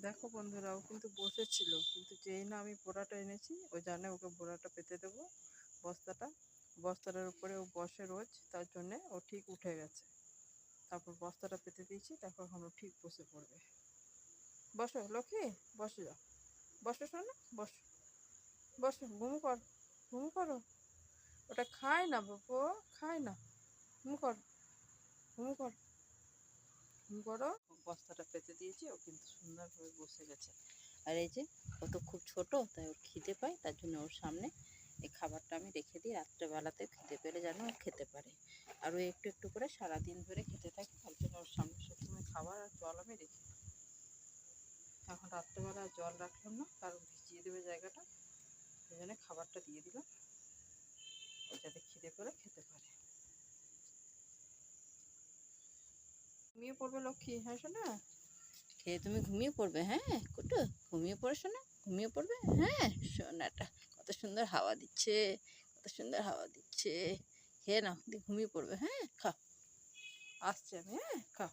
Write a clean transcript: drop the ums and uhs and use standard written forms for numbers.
দেখো বন্ধুরা, ও কিন্তু বসেছিল, কিন্তু যেই না আমি বোড়াটা এনেছি ও জানে ওকে বোড়াটা পেতে দেবো। বস্তাটার উপরে ও বসে রোজ, তার জন্যে ও ঠিক উঠে গেছে। তারপর বস্তাটা পেতে দিয়েছি, তারপর এখন ও ঠিক বসে পড়বে। বসো লক্ষ্মী, বসে যাও, বসো শোনো, বসো বসো, ঘুমু করো। ওটা খায় না বাবু, খায় না। ঘুমু কর, ঘুমু কর, ঘুম করো। বস্তাটা পেতে দিয়েছি, ও কিন্তু সুন্দরভাবে বসে গেছে। আর এই যে, ও তো খুব ছোট, তাই ওর খিদে পায়, তার জন্য ওর সামনে এই খাবারটা আমি রেখে দিই। রাত্রেবেলাতে খিদে পেলে যেন ও খেতে পারে। আর ও একটু একটু করে সারাদিন ধরে খেতে থাকে, তার জন্য ওর সামনে সবসময় খাবার আর জল আমি রেখে দিই। এখন রাত্রেবেলা জল রাখলাম না, কারণ ভিজিয়ে দেবে জায়গাটা, ওই জন্য খাবারটা দিয়ে দিলাম, ও যাতে খিদে করে খেতে পারে। ঘুমিয়ে পড়বে লক্ষ্মী, হ্যাঁ শোনা, খেয়ে তুমি ঘুমিয়ে পড়বে। হ্যাঁ কুটু, ঘুমিয়ে পড়ে শোনা, ঘুমিয়ে পড়বে। হ্যাঁ সোনাটা, কত সুন্দর হাওয়া দিচ্ছে, কত সুন্দর হাওয়া দিচ্ছে। খেয়ে নাও, দিয়ে ঘুমিয়ে পড়বে। হ্যাঁ খাও, আসছে আমি, হ্যাঁ খাও।